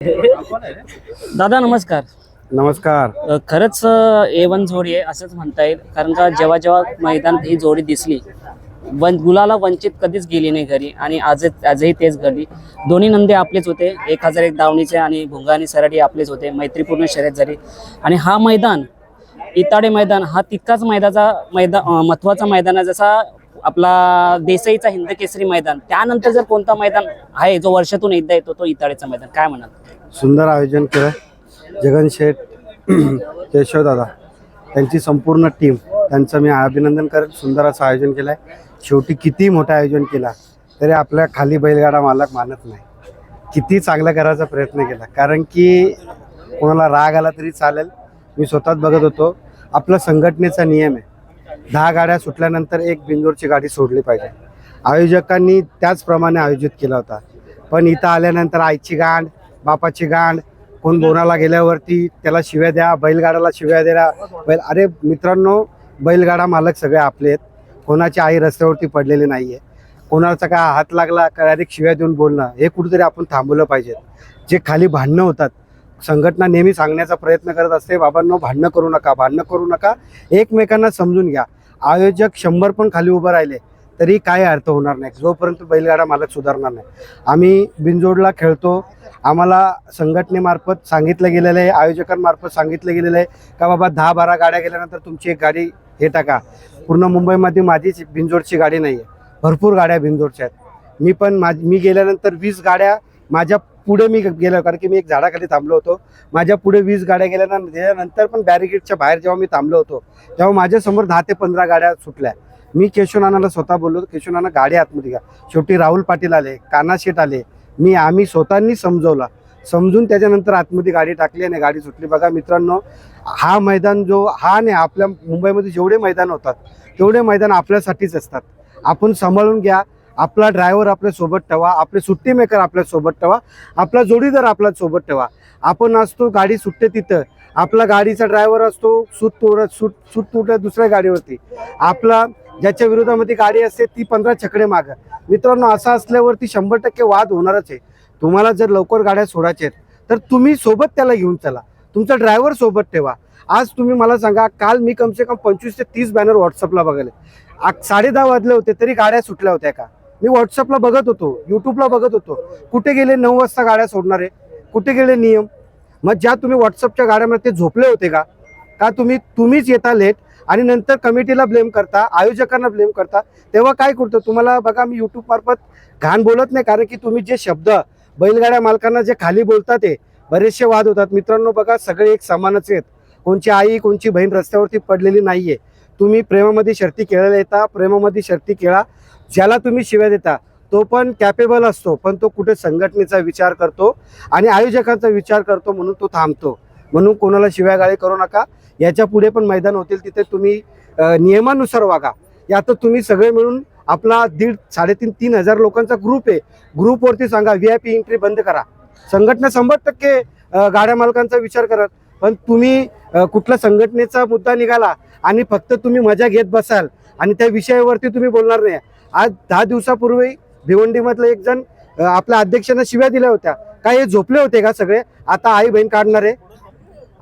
दादा नमस्कार. नमस्कार. खरंच A1 जोडी आहे असंच म्हणता येईल, कारण का जेव्हा जेव्हा मैदानात ही जोडी दिसली, गुलाला वंचित कधीच गेली नाही घरी आणि आजही तेच घडली. दोन्ही नंदी आपलेच होते, 1001 दावणीचे आणि भुंगा आणि सराटी आपलेच होते. मैत्रीपूर्ण शर्यत झाली आणि हा मैदान इताडे मैदान हा तितकाच महत्वाचा मैदान आहे जसा आपला देसाईचा हिंद केसरी मैदान. त्यानंतर जर कोणता मैदान आहे जो वर्षातून एकदा येतो तो इताडेचा मैदान, काय म्हणाल? सुंदर आयोजन केलं जगन शेठ, केशवदादा, त्यांची संपूर्ण टीम, त्यांचं मी अभिनंदन करेन. सुंदर असं आयोजन केलं आहे. शेवटी किती मोठं आयोजन केला तरी आपल्या खाली बैलगाडा मालक मानत नाही. किती चांगलं करायचा प्रयत्न केला, कारण की कोणाला राग आला तरी चालेल. मी स्वतःच बघत होतो, आपला संघटनेचा नियम आहे 10 गाड्या सुटल्यानंतर एक बिंदूरची गाडी सोडली पाहिजे. आयोजकांनी त्याचप्रमाणे आयोजित केला होता. पण इथं आल्यानंतर आईची गांड, बापाची गांड, कोण बोनाला गेल्यावरती त्याला शिव्या द्या, बैलगाडाला शिव्या द्या. अरे मित्रांनो, बैलगाडा मालक सगळे आपले आहेत. कोणाची आई रस्त्यावरती पडलेली नाही आहे. कोणाचा काय हात लागला का डायरेक्ट शिव्या देऊन बोलणं, हे कुठेतरी आपण थांबवलं पाहिजे. जे खाली भांडणं होतात, संघटना नेहमी सांगण्याचा प्रयत्न करत असते, बाबांनो भांडणं करू नका, भांडणं करू नका, एकमेकांना समजून घ्या. आयोजक 100 पण खाली उभं राहिले तरी काय अर्थ होणार नाही जोपर्यंत बैलगाडा मालक सुधारणार नाही. आम्ही बिनजोडला खेळतो. आम्हाला संघटनेमार्फत सांगितलं गेलेलं आहे, आयोजकांमार्फत सांगितलं गेलेलं आहे का बाबा 10-12 गाड्या गेल्यानंतर तुमची एक गाडी हे टाका. पूर्ण मुंबईमध्ये माझीच बिनजोडची गाडी नाही आहे, भरपूर गाड्या बिनजोडच्या आहेत. मी गेल्यानंतर 20 गाड्या माझ्या पुढे मी गेलो, कारण की मी एक झाडाखाली थांबलो होतो. माझ्या पुढे 20 गाड्या गेल्यानंतर पण बॅरिकेडच्या बाहेर जेव्हा मी थांबलो होतो तेव्हा माझ्यासमोर 10 ते 15 गाड्या सुटल्या. मी केशवनानाला स्वतः बोललो, केशवनाना गाडी आतमध्ये घ्या. शेवटी राहुल पाटील आले, कानाशेठ आले, आम्ही स्वतःनी समजून त्याच्यानंतर आतमध्ये गाडी टाकली आणि गाडी सुटली. बघा मित्रांनो, हा मैदान नाही, आपल्या मुंबईमध्ये जेवढे मैदान होतात तेवढे मैदान आपल्यासाठीच असतात. आपण सांभाळून घ्या. आपला ड्रायव्हर आपल्या सोबत ठेवा, आपले सुट्टी मेकर आपल्या सोबत ठेवा, आपला जोडीदार आपल्या सोबत ठेवा. आपण असतो गाडी सुटते तिथं, आपला गाडीचा ड्रायव्हर असतो सूट तुटत दुसऱ्या गाडीवरती, आपला ज्याच्या विरोधामध्ये गाडी असते ती 15 छकडे मागं. मित्रांनो, असं असल्यावरती 100% वाद होणारच आहे. तुम्हाला जर लवकर गाड्या सोडायच्या आहेत तर तुम्ही सोबत त्याला घेऊन चला, तुमचा ड्रायव्हर सोबत ठेवा. आज तुम्ही मला सांगा, काल मी कमसे कम 25 ते 30 बॅनर व्हॉट्सअपला बघायले. 10:30 वाजले होते तरी गाड्या सुटल्या होत्या का? मी व्हॉट्सअपला बघत होतो, यूट्यूबला बघत होतो. कुठे गेले 9 वाजता गाड्या सोडणारे? कुठे गेले नियम? मग ज्या तुम्ही व्हॉट्सअपच्या गाड्यामध्ये ते झोपले होते का तुम्हीच येता लेट आणि नंतर कमिटीला ब्लेम करता, आयोजकांना ब्लेम करता. तेव्हा काय करतो तुम्हाला? बघा, मी यूट्यूब मार्फत घाण बोलत नाही, कारण की तुम्ही जे शब्द बैलगाड्या मालकांना जे खाली बोलतात ते बरेचसे वाद होतात. मित्रांनो बघा, सगळे एक समानच आहेत. कोणची आई कोणची बहीण रस्त्यावरती पडलेली नाहीये. तुम्ही प्रेमामध्ये शर्ती खेळायला येता, प्रेमामध्ये शर्ती खेळा. ज्याला तुम्ही शिव्या देता तो पण कॅपेबल असतो, पण तो कुठे संघटनेचा विचार करतो आणि आयोजकांचा विचार करतो, म्हणून तो थांबतो. म्हणून कोणाला शिव्यागाळी करू नका. याच्या पुढे पण मैदान होतील तिथे तुम्ही नियमानुसार वागा. यात तुम्ही सगळे मिळून आपला 3,500 हजार लोकांचा ग्रुप आहे, ग्रुपवरती सांगा VIP एंट्री बंद करा. संघटना 100% गाड्या मालकांचा विचार करत, पण तुम्ही कुठला संघटनेचा मुद्दा निघाला आणि फक्त तुम्ही मजा घेत बसाल आणि त्या विषयावरती तुम्ही बोलणार नाही. आज 10 दिवसापूर्वी भिवंडीमधलं एक जण आपल्या अध्यक्षांना शिव्या दिल्या होत्या. काय हे झोपले होते का सगळे? आता आई बहीण काढणार आहे.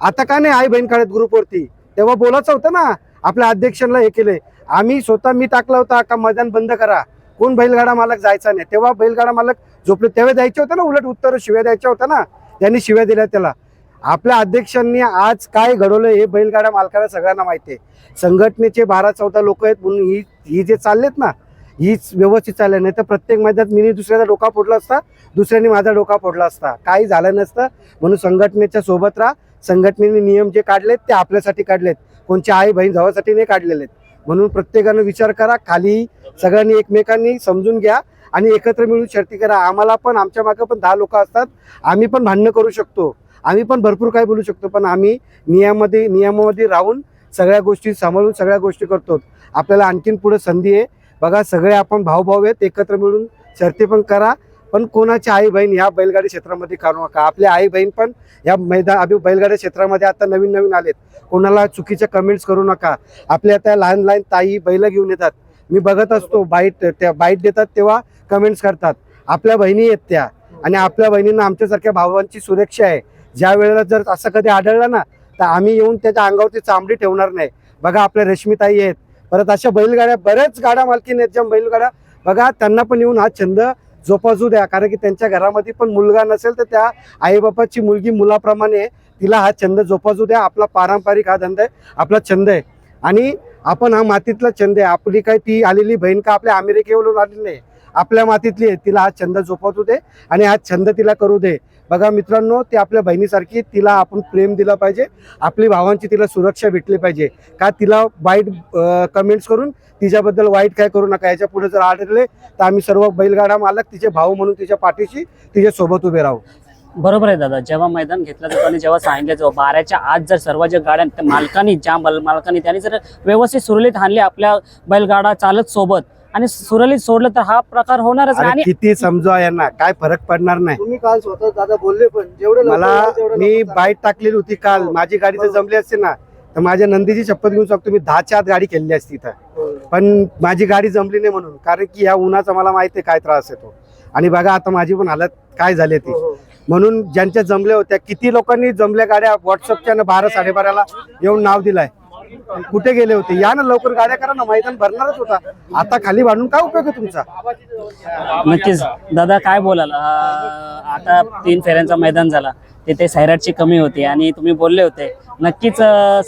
आता का नाही आई बहीण काढत ग्रुपवरती? तेव्हा बोलायचं होतं ना. आपल्या अध्यक्षांना हे केले. मी टाकला होता का मैदान बंद करा, कोण बैलगाडा मालक जायचा नाही. तेव्हा बैलगाडा मालक झोपले, तेव्हा द्यायचे होतं ना, उलट उत्तर शिव्या द्यायच्या होत्या ना. त्यांनी शिव्या दिल्या त्याला. आपल्या अध्यक्षांनी आज काय घडवलं हे बैलगाडा मालकाला सगळ्यांना माहिती आहे. संघटनेचे 12-14 लोक आहेत म्हणून ही जे चाललेत ना, हीच व्यवस्थित चालले. नाही तर प्रत्येक मैदानात मी दुसऱ्याचा डोका फोडला असता, दुसऱ्याने माझा डोका फोडला असता, काही झालं नसतं. म्हणून संघटनेच्या सोबत राहा. संघटनेने नियम जे काढलेत ते आपल्यासाठी काढलेत, कोणच्या आई बहीण भावासाठी नाही काढलेले आहेत. म्हणून प्रत्येकानं विचार करा, खाली सगळ्यांनी एकमेकांनी समजून घ्या आणि एकत्र मिळून शर्ती करा. आम्हाला पण आमच्या मागं पण 10 लोक असतात, आम्ही पण भांडणं करू शकतो, आम्ही पण भरपूर काही बोलू शकतो, पण आम्ही नियमामध्ये राहून सगळ्या गोष्टी सांभाळून सगळ्या गोष्टी करतो. आपल्याला आणखीन पुढे संधी आहे. बघा, सगळे आपण भाऊ आहेत, एकत्र मिळून शर्ती पण करा. पण कोणाची आई बहीण या बैलगाडी क्षेत्रामध्ये काढू नका. आपल्या आई बहीण पण या बैलगाडी क्षेत्रामध्ये आता नवीन आलेत. कोणाला चुकीच्या कमेंट्स करू नका. आपल्या त्या लहान ताई बैल घेऊन येतात, मी बघत असतो, बाईट देतात तेव्हा कमेंट्स करतात. आपल्या बहिणी आहेत त्या, आणि आपल्या बहिणींना आमच्यासारख्या भावांची सुरक्षा आहे. ज्या वेळेला जर असं कधी आढळलं ना तर आम्ही येऊन त्याच्या अंगावरती चांबडी ठेवणार नाही. बघा आपल्या रेशमीताई आहेत, परत अशा बैलगाड्या बऱ्याच गाड्या मालकीन आहेत ज्या बैलगाड्या, बघा त्यांना पण येऊन हा छंद जोपासू द्या. कारण की त्यांच्या घरामध्ये पण मुलगा नसेल तर त्या आईबापाची मुलगी मुलाप्रमाणे तिला हा छंद जोपासू द्या. आपला पारंपरिक हा धंदा आहे, आपला छंद आहे आणि आपण हा मातीतला छंद आहे. आपली काय ती आलेली बहीण का आपल्या अमेरिकेवरून आलेली नाही, आपल्या मातीतली आहे. तिला हा छंद जोपासू दे आणि हा छंद तिला करू दे. बघा मित्रांनो, ती आपल्या बहिणीसारखी, तिला आपण प्रेम दिलं पाहिजे, आपली भावांची तिला सुरक्षा भेटली पाहिजे. का तिला वाईट कमेंट्स करून तिच्याबद्दल वाईट काय करू नका. याच्या पुढे जर आढळले तर आम्ही सर्व बैलगाडा मालक तिचे भाऊ म्हणून तिच्या पाठीशी तिच्या सोबत उभे राहू. बरोबर आहे दादा. जेव्हा मैदान घेतलं जातं आणि जेव्हा सांगितलं जातं 12च्या आत जर सर्व ज्या गाड्या त्या मालकांनी मालकांनी त्यांनी जर व्यवस्थित सुरळीत आणले आपल्या बैलगाडा चालत सोबत आणि सुरळीत सोडलं तर हा प्रकार होणारच नाही. अरे आणि किती समजा यांना काय फरक पडणार नाही. तुम्ही काल स्वतः दादा बोलले पण जेवढे मला मी बाईट टाकलेली होती काल, माझी गाडी जर जमली असते ना तर माझ्या नंदीची शपथ घेऊन सांगतो मी 10च्या आत गाडी खेळली असती इथं. पण माझी गाडी जमली नाही म्हणून, कारण की ह्या उन्हाचा मला माहिती आहे काय त्रास येतो. आणि बघा आता माझी पण हालत काय झाली ती. म्हणून ज्यांच्या जमल्या होत्या, किती लोकांनी जमल्या गाड्या व्हॉट्सअपच्या 12-12:30ला येऊन नाव दिलाय. कुठे गेले होते? या ना लवकर गाड्या करा ना, मैदान भरणारच होता. आता खाली भांडून काय उपयोग आहे तुमचा? नक्कीच दादा काय बोलाल, आता 3 फेऱ्यांचा मैदान झाला, तिथे सैराटची कमी होती आणि तुम्ही बोलले होते नक्कीच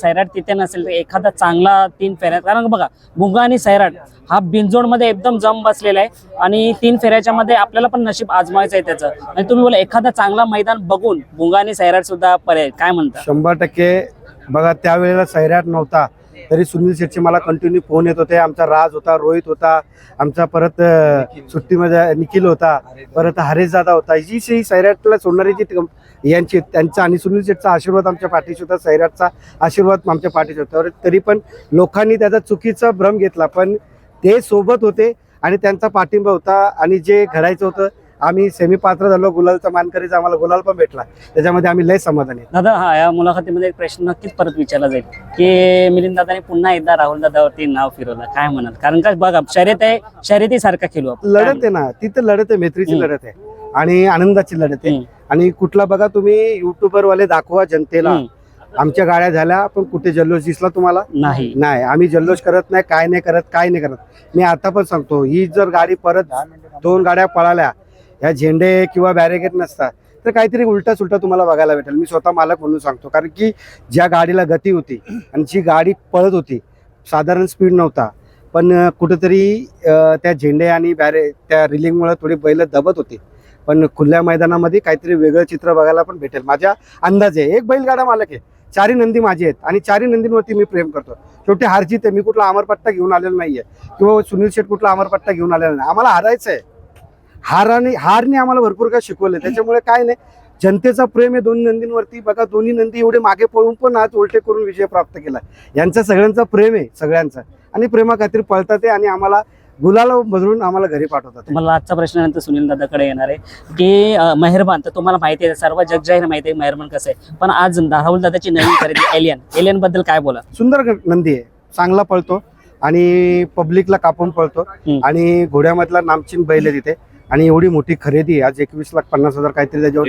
सैराट तिथे नसेल तर एखादा चांगला 3 फेऱ्यात, कारण बघा भुंगा आणि सैराट हा बिनजोडमध्ये एकदम जम बसलेला आहे आणि 3 फेऱ्याच्या मध्ये आपल्याला पण नशीब आजमावायचं आहे त्याचं. आणि तुम्ही बोला एखादा चांगला मैदान बघून भुंगा आणि सैराट सुद्धा पर्याय, काय म्हणता? 100% बघा त्यावेळेला सैराट नव्हता तरी सुनील शेट्टी मला कंटिन्यू फोन येत होते. आमचा राज होता, रोहित होता, आमचा परत सुट्टीमध्ये निखिल होता, परत हरेश दादा होता. ही सैराटला सोडणारी जी यांची त्यांचा आणि सुनील शेट्टीचा आशीर्वाद आमच्या पाठीशी होता, सैराटचा आशीर्वाद आमच्या पाठीशी होता. तरी पण लोकांनी त्याचा चुकीचा भ्रम घेतला, पण ते सोबत होते आणि त्यांचा पाठिंबा होता आणि जे घडायचं होतं आम्ही सेमी पात्र झालो. गुलालचा मानकरीचा आम्हाला गुलाल पण भेटला, त्याच्यामध्ये आम्ही लय समाधानी. दादा हा या मुलाखतीमध्ये एक प्रश्न नक्कीच परत विचारला जाईल की मिलिंद दादाने पुन्हा एकदा राहुल दादावरती नाव फिरवलं, काय म्हणाल? कारण का बघा शर्यत आहे, शर्यतीसारखा खेळू आपण. लढत आहे ना, तिथं लढत आहे, मैत्रीची लढत आहे आणि आनंदाची लढत आहे. आणि कुठला बघा तुम्ही युट्यूबर वाले दाखवा जनतेला आमच्या गाड्या झाल्या पण कुठे जल्लोष दिसला तुम्हाला? नाही. आम्ही जल्लोष करत नाही, काय नाही करत. मी आता पण सांगतो, ही जर गाडी परत 2 गाड्या पळाल्या, ह्या झेंडे किंवा बॅरिकेड नसतात तर काहीतरी उलटा सुलटा तुम्हाला बघायला भेटेल. मी स्वतः मालक म्हणून सांगतो, कारण की ज्या गाडीला गती होती आणि जी गाडी पळत होती, साधारण स्पीड नव्हता, पण कुठेतरी त्या झेंडे आणि त्या रिलिंगमुळे थोडी बैल दबत होती. पण खुल्या मैदानामध्ये काहीतरी वेगळं चित्र बघायला पण भेटेल. माझ्या अंदाजे एक बैलगाडा मालक आहे, 4 नंदी माझे आहेत आणि 4 नंदींवरती मी प्रेम करतो. शेवटी हारजीत आहे, मी कुठला अमरपट्टा घेऊन आलेला नाहीये किंवा सुनील शेट कुठला अमरपट्टा घेऊन आलेला नाही. आम्हाला हारायचं आहे. हारने आम्हाला भरपूर काय शिकवलं. त्याच्यामुळे काय नाही, जनतेचा प्रेम आहे 2 नंदींवरती. बघा 2 नंदी एवढे मागे पळून पण आज उलटे करून विजय प्राप्त केला. यांचा सगळ्यांचा प्रेम आहे, सगळ्यांचा, आणि प्रेमा खातीर पळतात ते आणि आम्हाला गुलाला बदलून आम्हाला घरी पाठवतात. मला आजचा प्रश्नानंतर सुनील दादाकडे येणार आहे की मेहरबान तर तुम्हाला माहिती आहे, सर्व जगजाहीर माहिती आहे मेहरबान कसं आहे, पण आज राहुल दादाची नवीन खरेदी एलियन बद्दल काय बोला? सुंदर नंदी आहे, चांगला पळतो आणि पब्लिकला कापून पळतो आणि घोड्यामधला नामचीन बैल आहे तिथे. आणि एवढी मोठी खरेदी आज 21,50,000 काहीतरी त्याच्यावर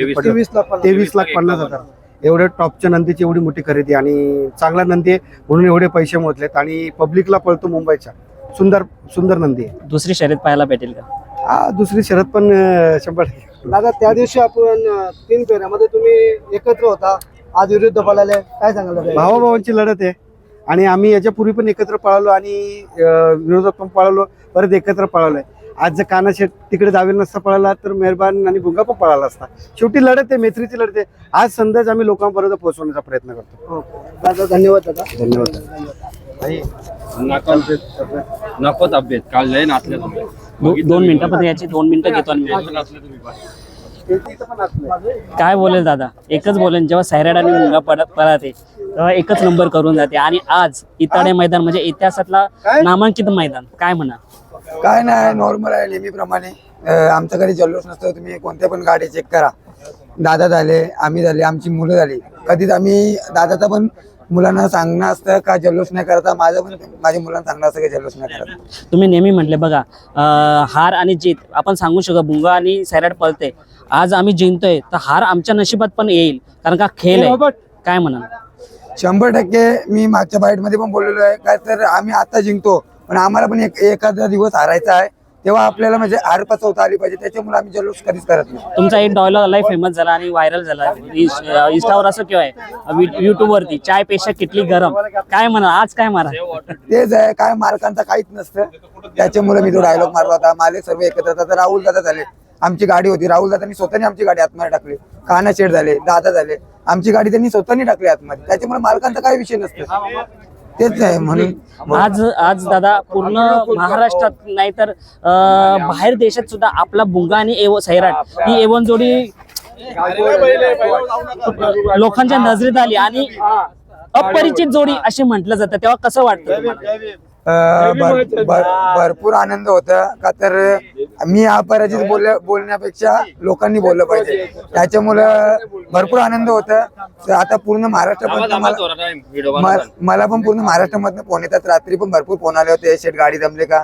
23,50,000 एवढ्या टॉपच्या नंदीची एवढी मोठी खरेदी आणि चांगला नंदी आहे म्हणून एवढे पैसे मोजलेत आणि पब्लिकला पळतो मुंबईच्या. सुंदर नंदी आहे. दुसरी शर्यत पाहायला भेटेल का? दुसरी शरद पण 100%. दादा त्या दिवशी आपण 3 फेऱ्यामध्ये तुम्ही एकत्र होता, आज विरुद्ध पळाले, काय सांगाल दादा? भावाभावांची लढत आहे आणि आम्ही याच्यापूर्वी पण एकत्र पळालो आणि विरोधात पण पळालो, परत एकत्र पळालोय. आज जर काना शेट तिकडे जावेल नसता पळाला तर मेहरबान आणि भुंगा पण पळाला असता. शेवटी लढत आहे, मैत्रीची लढत आहे. आज संदेश आम्ही लोकांपर्यंत पोहोचवण्याचा प्रयत्न करतो. दादा धन्यवाद. दादा धन्यवाद. नको तब्येत काल लय नाचले तुम्ही. 2 मिनिटामध्ये याची 2 मिनिटं घेतो आणि काय बोलेल दादा? एकच बोलेल, जेव्हा सैराट आणि मुंगा पळते तेव्हा एकच नंबर करून जाते आणि आज इताडे मैदान म्हणजे इतिहासातला नामांकित मैदान, काय म्हणा? काय नाही, नॉर्मल आहे नेहमीप्रमाणे. आमच्या घरी जल्लोष नसतो, तुम्ही कोणत्या पण गाडी चेक करा. दादा झाले, आम्ही झाले, आमची मुलं झाली. कधीच आम्ही दादाचा पण मुलांना सांगणं असतं का जल्लोष नाही करता, माझं पण माझ्या मुलांना सांगणं असतं की जल्लोष नाही करत. तुम्ही नेहमी म्हटले बघा हार आणि जीत आपण सांगू शकतो, भुंगा आणि सैराट पळते आज आम्ही जिंकतोय तर हार आमच्या नशिबात पण येईल, कारण का खेळ आहे. काय म्हणाल? 100% मी मागच्या बाईटमध्ये पण बोललेलो आहे काय, तर आम्ही आता जिंकतो पण आम्हाला पण एखादा दिवस हारायचा आहे, तेव्हा आपल्याला म्हणजे हार पचवता आली पाहिजे, त्याच्यामुळे आम्ही जल्लोष कधीच करत नाही. तुमचा एक डायलॉग आलाय, फेमस झाला आणि व्हायरल झाला इंस्टावर, असं किंवा आहे युट्यूब वरती, चाय पेक्षा किटली गरम. काय म्हणा आज, काय मारा? तेच आहे, काय मालकांचं काहीच नसतं, त्याच्यामुळे मी तो डायलॉग मारला होता. मालिक सर्व एकत्र होता. राहुल दादा झाले, आमची गाडी होती, राहुल दादांनी स्वतःने आमची गाडी आतमध्ये टाकली. कान्हा शेठ झाले, दादा झाले, आमची गाडी त्यांनी स्वतःनी टाकली आतमध्ये, त्याच्यामुळे मालकांचा काही विषय नसतं. तेच आहे म्हणून आज आज दादा पूर्ण महाराष्ट्रात नाही तर बाहेर देशात सुद्धा आपला भुंगा आणि सैराट ही एवन जोडी लोकांच्या नजरेत आली आणि अपरिचित जोडी अशी म्हटलं जातं, तेव्हा कसं वाटतं तुम्हाला? भरपूर आनंद होता का, तर मी अपराजित बोलण्यापेक्षा लोकांनी बोललं पाहिजे, त्याच्यामुळं भरपूर आनंद होता. तर आता पूर्ण महाराष्ट्रामधनं मला पण पूर्ण महाराष्ट्रामधनं फोन येतात, रात्री पण भरपूर फोन आले होते, शेट गाडी जमले का,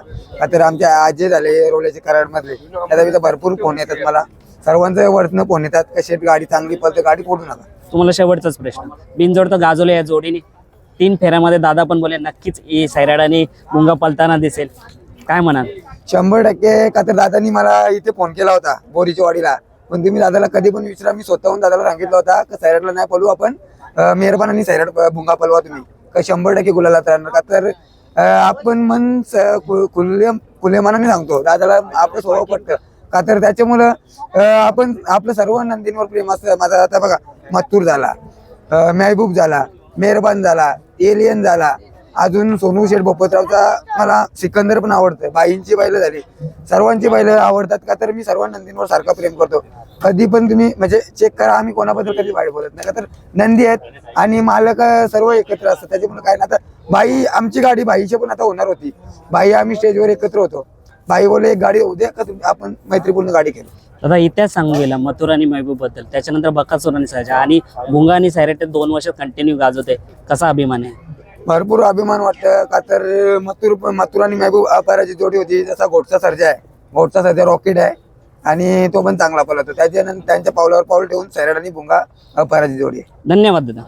तर आमच्या आजे झाले रोल्याचे कराड मधले, त्याचा भरपूर फोन येतात मला, सर्वांच्या वरनं फोन येतात का शेट गाडी चांगली पळते, गाडी फोडू नका. तुम्हाला शेवटचाच प्रश्न, बिनजोड तर गाजवले या जोडीने, 3 फेऱ्यामध्ये दादा पण बोले नक्कीच सैराट आणि भुंगा पलताना दिसेल. काय म्हणाल? 100% का, तर दादानी मला इथे फोन केला होता बोरीच्या वाडीला, पण तुम्ही दादाला कधी पण विचारा, मी स्वतःहून दादाला सांगितलं होता का सैराटला नाही पळू आपण, मेहरबान आणि सैराट भुंगा पळवा तुम्ही, का 100% गुलाला राहणार का, तर आपण मन खुले मनाने सांगतो दादाला, आपलं स्वभाव पटतं का, तर त्याच्यामुळं आपण आपलं सर्व नंदींवर प्रेम असतं. माझा आता बघा मत्तूर झाला, महबूब झाला, मेहरबान झाला, एलियन झाला, अजून सोनू शेठ बोपतरावचा मला सिकंदर पण आवडतं, बाईंची बैलं झाली, सर्वांची बैलं आवडतात का, तर मी सर्व नंदींवर सारखा प्रेम करतो. कधी पण तुम्ही म्हणजे चेक करा, आम्ही कोणाबद्दल कधी वाईट बोलत नाही का, तर नंदी आहेत आणि मालक सर्व एकत्र असतात, त्याच्यामुळे काय ना, आता बाई आमची गाडी बाईची पण आता होणार होती, बाई आम्ही स्टेजवर एकत्र होतो, बाई बोले एक गाडी होऊ द्या का, आपण मैत्रीपूर्ण गाडी केली. दादा इतिहास सांगून गेला मथुर आणि महबूब बद्दल, त्याच्यानंतर बकासूर आणि सहजा, आणि भुंगा आणि सैराट 2 वर्ष कंटिन्यू गाजवते, कसा अभिमान आहे? भरपूर अभिमान वाटतं का, तर मथुर आणि महबूब अपराजित जोडी होती. जसा घोटचा सर्जा आहे, घोटचा सर्जा रॉकेट आहे आणि तो पण चांगला पळतो, त्याच्यानंतर त्यांच्या पावलावर पाऊल ठेवून सैराट आणि भुंगा अपराजित जोडी आहे. धन्यवाद दादा.